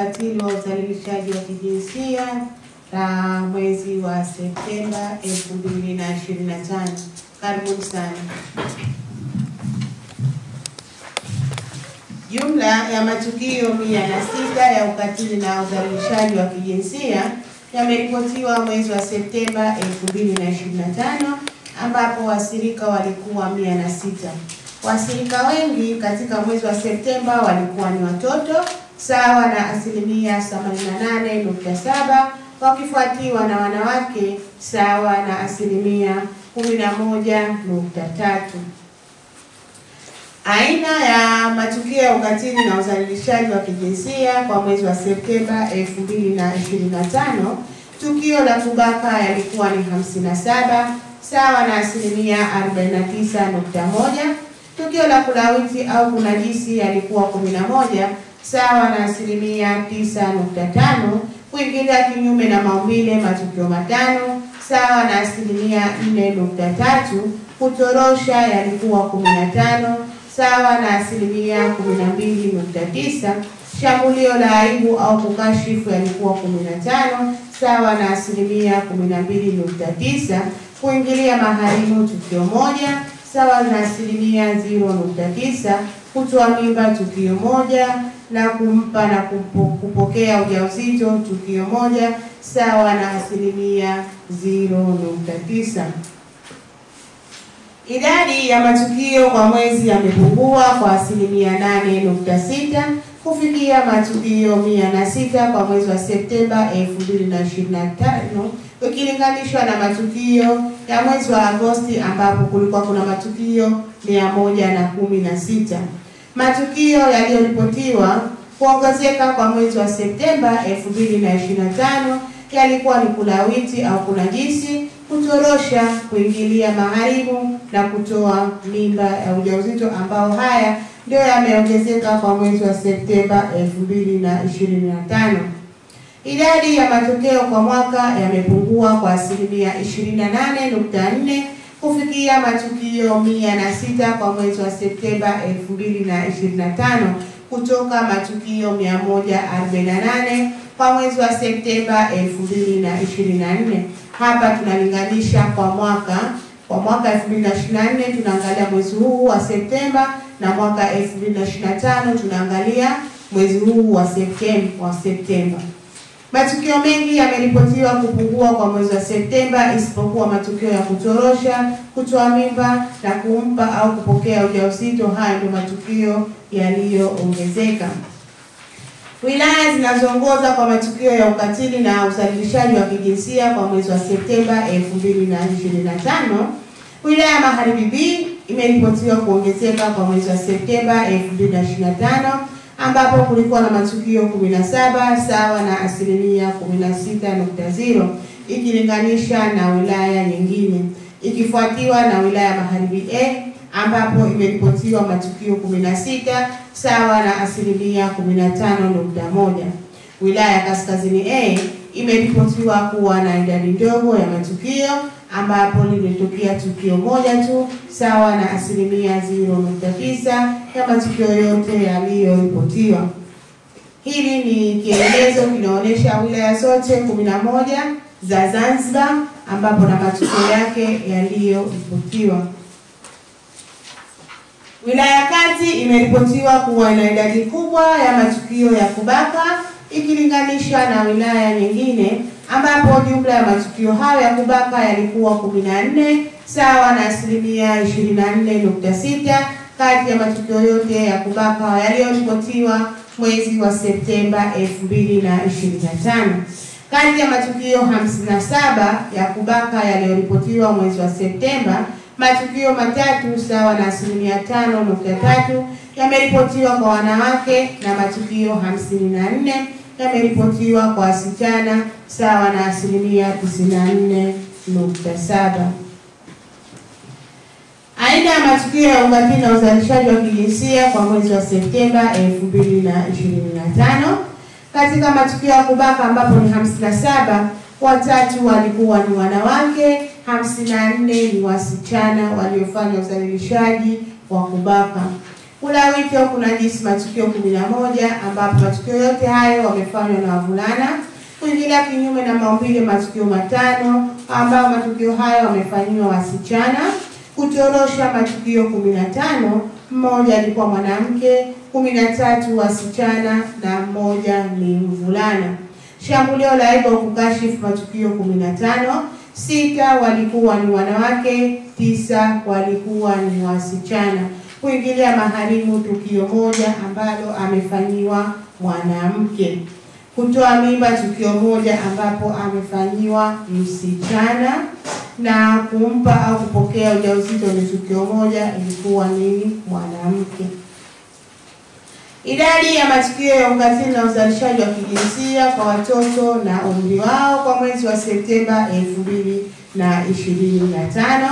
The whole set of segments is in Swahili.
Ukatili wa udhalilishaji wa kijinsia la mwezi wa Septemba 2025. Karibuni sana. Jumla ya matukio 106 ya ukatili na udhalilishaji wa kijinsia yameripotiwa mwezi wa Septemba 2025, ambapo wasirika walikuwa 106. Wasirika wengi katika mwezi wa Septemba walikuwa ni watoto, sawa na 88.7%, wakifuatiwa na wanawake sawa na 11.3%. Aina ya matukio ya ukatili na udhalilishaji wa kijinsia kwa mwezi wa Septemba 2025, tukio la kubaka yalikuwa ni 57, sawa na 49.1%. Tukio la kulawiti au kunajisi yalikuwa 11, sawa na 9.5%. Kuingilia kinyume na maumbile matukio 5, sawa na 4.3%. Kutorosha yalikuwa 15, sawa na 12.9%. Shambulio la aibu au kukashifu yalikuwa 15, sawa na 12.9%. Kuingilia maharimu tukio 1, sawa na 0.9%. Kutoa mimba tukio 1, na kumpa na kupokea ujauzito tukio 1, sawa na 0.9%. Idadi ya matukio kwa mwezi yamepungua kwa 8.6 kufikia matukio 106 kwa mwezi wa Septemba 2025, ukilinganishwa na matukio ya mwezi wa Agosti ambapo kulikuwa kuna matukio 116. Matukio yaliyoripotiwa kuongezeka kwa mwezi wa Septemba 2025 yalikuwa ni kulawiti au kunajisi, kutorosha, kuingilia maharimu na kutoa mimba ya ujauzito, ambao haya ndio yameongezeka kwa mwezi wa Septemba 2025. Idadi ya matokeo kwa mwaka yamepungua kwa 28.4 kufikia matukio 106 kwa mwezi wa Septemba 2025 kutoka matukio 148 kwa mwezi wa Septemba 2024. Hapa tunalinganisha kwa mwaka 2024 tunaangalia mwezi huu wa Septemba, na mwaka 2025 tunaangalia mwezi huu wa Septemba. Matukio mengi yameripotiwa kupungua kwa mwezi wa Septemba isipokuwa matukio ya kutorosha, kutoa mimba na kumpa au kupokea ujauzito. Haya ndio matukio yaliyoongezeka. Wilaya zinazoongoza kwa matukio ya ukatili na udhalilishaji wa kijinsia kwa mwezi wa Septemba 2025, wilaya ya Magharibi B imeripotiwa kuongezeka kwa mwezi wa Septemba 2025, ambapo kulikuwa na matukio 17, sawa na 16.0 ikilinganisha na wilaya nyingine, ikifuatiwa na wilaya ya Magharibi A ambapo imeripotiwa matukio 16, sawa na 15.1. Wilaya ya Kaskazini A imeripotiwa kuwa na idadi ndogo ya matukio, ambapo limetokea tukio 1 tu, sawa na 0.9 ya matukio yote yaliyoripotiwa. Hili ni kielezo kinaonyesha wilaya zote 11 za Zanzibar ambapo na matukio yake yaliyoripotiwa. Wilaya ya Kati imeripotiwa kuwa na idadi kubwa ya matukio ya kubaka ikilinganisha na wilaya nyingine, ambapo jumla ya matukio hayo ya kubaka yalikuwa 14, sawa na 24.6 kati ya matukio yote ya kubaka yaliyoripotiwa mwezi wa Septemba 2025. Kati ya matukio 57 ya kubaka yaliyoripotiwa mwezi wa Septemba, matukio 3, sawa na 5.3 yameripotiwa kwa wanawake na matukio 54 yameripotiwa kwa wasichana, sawa na 94.7. Aina ya matukio ya ukatili na udhalilishaji wa kijinsia kwa mwezi wa Septemba 2025. Katika matukio ya kubaka ambapo ni 57, 3 walikuwa ni wanawake, 54 ni wasichana waliofanya udhalilishaji wa kubaka. Kulawiti au kunajisi matukio 11 ambapo matukio yote hayo wamefanywa na wavulana. Kuingilia kinyume na maumbile matukio 5 ambao matukio hayo wamefanywa wasichana. Kutorosha matukio 15, mmoja alikuwa mwanamke, 13 wasichana na mmoja ni mvulana. Shambulio la aibu kukashifu matukio 15, 6 walikuwa ni wanawake, 9 walikuwa ni wasichana. Kuingilia maharimu tukio 1 ambalo amefanyiwa mwanamke. Kutoa mimba tukio 1 ambapo amefanyiwa msichana, na kumpa au kupokea ujauzito ni tukio 1 ilikuwa ni mwanamke. Idadi ya matukio ya ukatili na uzalishaji wa kijinsia kwa watoto na umri wao kwa mwezi wa Septemba 2025.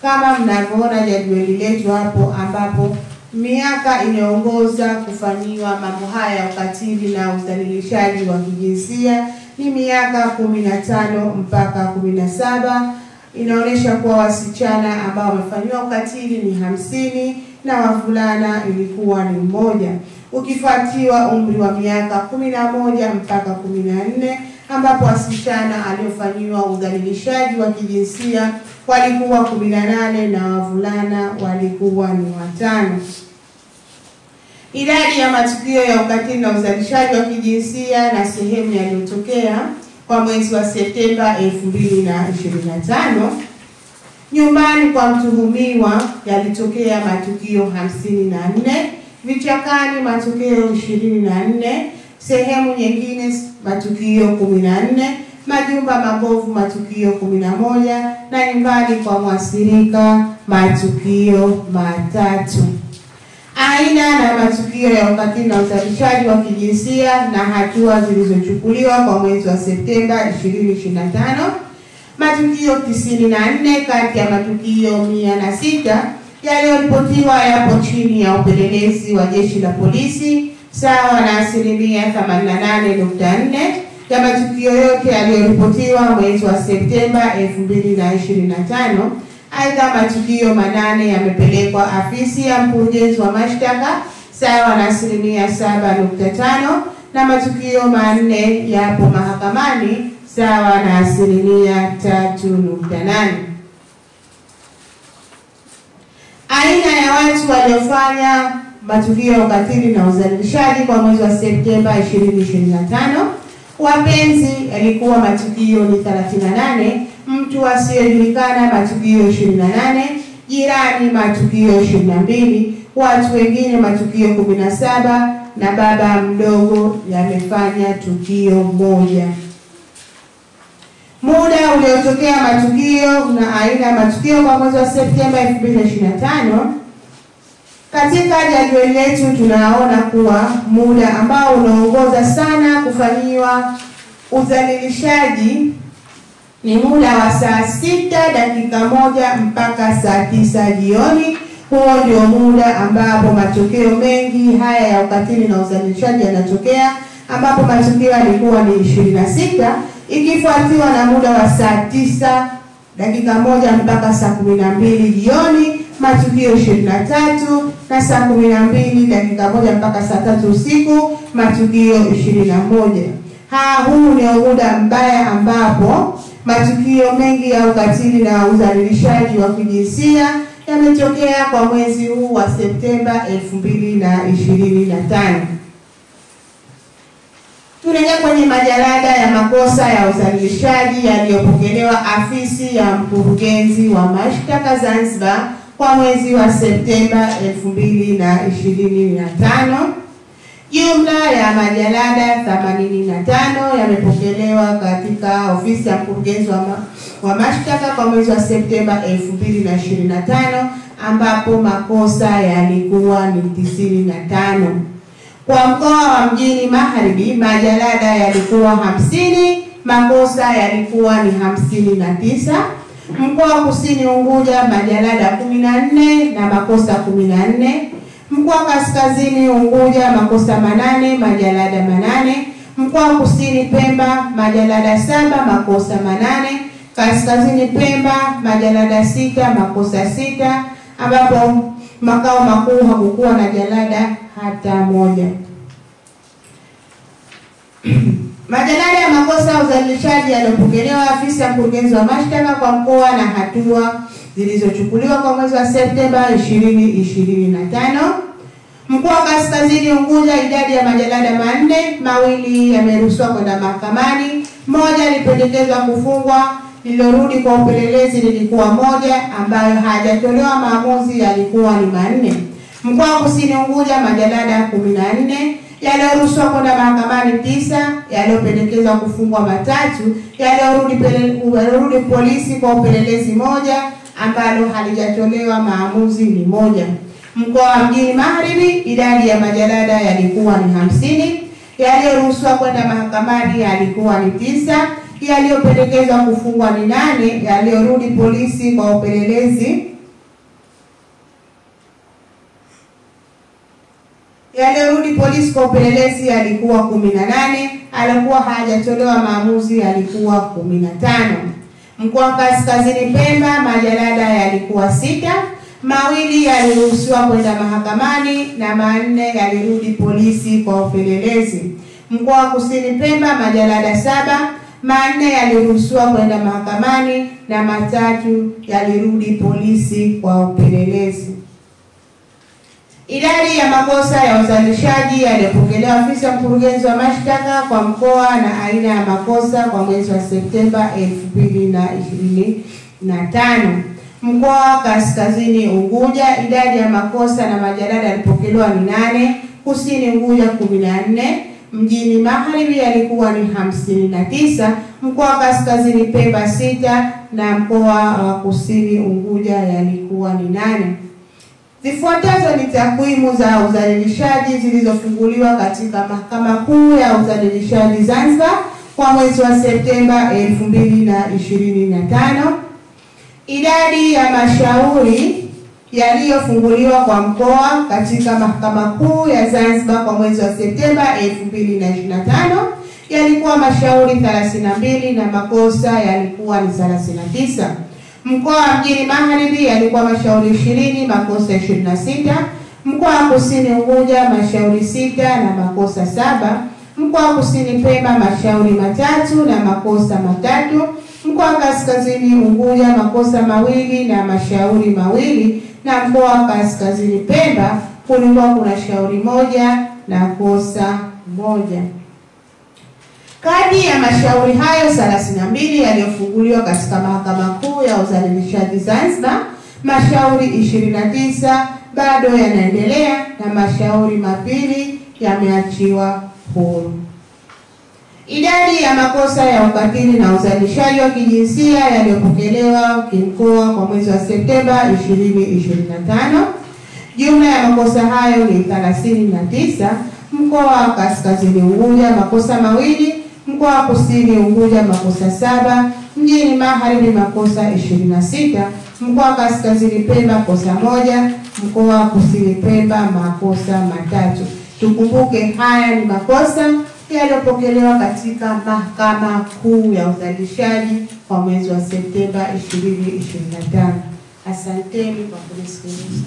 Kama mnavyoona jadwali letu hapo, ambapo miaka inayoongoza kufanyiwa mambo haya ya ukatili na udhalilishaji wa kijinsia ni miaka 15 mpaka 17. Inaonyesha kuwa wasichana ambao wamefanyiwa ukatili ni 50 na wavulana ilikuwa ni 1, ukifuatiwa umri wa miaka 11 mpaka 14 ambapo wasichana aliofanyiwa udhalilishaji wa kijinsia walikuwa 18 na wavulana walikuwa ni 5. Idadi ya matukio ya ukatili na uzalishaji wa kijinsia na sehemu yaliyotokea kwa mwezi wa Septemba 2025. Nyumbani kwa mtuhumiwa yalitokea matukio 54, vichakani matukio 24, sehemu nyingine matukio 14, majumba mabovu matukio 11 na nyumbani kwa mwathirika matukio 3. Aina na matukio ya ukatili na uzalishaji wa kijinsia na hatua zilizochukuliwa kwa mwezi wa Septemba 2025. Matukio 94 kati ya matukio 106 yaliyoripotiwa yapo chini ya upelelezi wa jeshi la polisi, sawa na 88.4% ya matukio yote yaliyoripotiwa mwezi wa Septemba 2025. Aidha, matukio 8 yamepelekwa afisi ya mkurugenzi wa mashtaka, sawa na 7.5%, na matukio 4 yapo mahakamani, sawa na 3.8%. Aina ya watu waliofanya matukio ya ukatili na udhalilishaji kwa mwezi wa Septemba 2025. Wapenzi yalikuwa matukio ni 38, mtu asiyejulikana matukio 28, jirani matukio 22, watu wengine matukio 17 na baba mdogo yamefanya tukio 1. Muda uliotokea matukio na aina ya matukio kwa mwezi wa Septemba 2025. Katika jadwali letu tunaona kuwa muda ambao unaongoza sana kufanyiwa udhalilishaji ni muda wa saa 6:01 mpaka saa 9 jioni. Huo ndio muda ambapo matukio mengi haya ya ukatili na udhalilishaji yanatokea, ambapo matukio yalikuwa ni 26, ikifuatiwa na muda wa saa 9:01 mpaka saa 12 jioni matukio 23, na saa 12:01 mpaka saa 3 usiku matukio 21. Huu ni muda mbaya ambapo matukio mengi ya ukatili na udhalilishaji wa kijinsia yametokea kwa mwezi huu wa Septemba 2025. Tunaingia kwenye majalada ya makosa ya udhalilishaji yaliyopokelewa afisi ya mkurugenzi wa mashtaka Zanzibar kwa mwezi wa Septemba 2025. Jumla ya majalada 85 yamepokelewa katika ofisi ya mkurugenzi wa mashtaka kwa mwezi wa Septemba 2025, ambapo makosa yalikuwa ni 95. Kwa mkoa wa Mjini Magharibi majalada yalikuwa 50, makosa yalikuwa ni 59. Mkoa wa Kusini Unguja majalada 14 na makosa 14. Mkoa wa Kaskazini Unguja makosa 8, majalada 8. Mkoa wa Kusini Pemba majalada 7, makosa 8. Kaskazini Pemba majalada 6, makosa 6, ambapo makao makuu hakukuwa na jalada hata moja. Majalada ya makosa ya udhalilishaji yaliyopokelewa afisa mkurugenzi wa mashtaka kwa mkoa na hatua zilizochukuliwa kwa mwezi wa Septemba 2025. Mkoa wa Kaskazini Unguja, idadi ya majalada 4, mawili yameruhusiwa kwenda mahakamani, moja lipendekezwa kufungwa, lililorudi kwa upelelezi lilikuwa moja, ambayo hajatolewa maamuzi yalikuwa ni 4. Mkoa wa Kusini Unguja, majalada 14 yaliyoruhusiwa kwenda mahakamani 9, yaliyopendekezwa kufungwa 3, yaliyorudi polisi kwa upelelezi moja, ambalo halijatolewa maamuzi ni moja. Mkoa wa Mjini Magharibi, idadi ya majalada yalikuwa ni 50, yaliyoruhusiwa kwenda mahakamani yalikuwa ni 9, yaliyopendekezwa kufungwa ni 8, yaliyorudi polisi kwa upelelezi yalikuwa 18, alikuwa hajatolewa maamuzi yalikuwa 15. Mkoa wa Kaskazini Pemba, majalada yalikuwa 6, mawili yaliruhusiwa kwenda mahakamani na 4 yalirudi polisi kwa upelelezi. Mkoa wa Kusini Pemba, majalada 7, 4 yaliruhusiwa kwenda mahakamani na 3 yalirudi polisi kwa upelelezi. Idadi ya makosa ya udhalilishaji yaliyopokelewa afisa mkurugenzi wa mashtaka kwa mkoa na aina ya makosa kwa mwezi wa Septemba 2025. Mkoa wa Kaskazini Unguja, idadi ya makosa na majalada yalipokelewa ni 8, Kusini Unguja 14, Mjini Magharibi yalikuwa ni 59, mkoa wa Kaskazini Pemba 6 na mkoa wa Kusini Unguja yalikuwa ni 8. Zifuatazo ni takwimu za udhalilishaji zilizofunguliwa katika Mahakama Kuu ya Udhalilishaji Zanzibar kwa mwezi wa Septemba 2025. Idadi ya mashauri yaliyofunguliwa kwa mkoa katika Mahakama Kuu ya Zanzibar kwa mwezi wa Septemba 2025 yalikuwa mashauri 32 na makosa yalikuwa ni 39. Mkoa wa Mjini Magharibi yalikuwa mashauri 20, makosa 26. Mkoa wa Kusini Unguja mashauri 6 na makosa 7. Mkoa wa Kusini Pemba mashauri 3 na makosa 3. Mkoa wa Kaskazini Unguja makosa 2 na mashauri 2, na mkoa wa Kaskazini Pemba kulikuwa kuna shauri 1 na kosa 1. Kati ya mashauri hayo 32 yaliyofunguliwa katika Mahakama Kuu ya Udhalilishaji Zanzibar, mashauri 29 bado yanaendelea na mashauri 2 yameachiwa huru. Idadi ya makosa ya ukatili na udhalilishaji wa kijinsia yaliyopokelewa kimkoa kwa mwezi wa Septemba 2025, jumla ya makosa hayo ni 39. Mkoa wa Kaskazini Unguja makosa 2, mkoa wa Kusini Unguja makosa 7, Mjini Magharibi makosa 26, mkoa wa Kaskazini Pemba kosa 1, mkoa wa Kusini Pemba makosa 3. Tukumbuke haya ni makosa yaliyopokelewa katika Mahakama Kuu ya Udhalilishaji kwa mwezi wa Septemba 2025. Asanteni kwa kunisikiliza.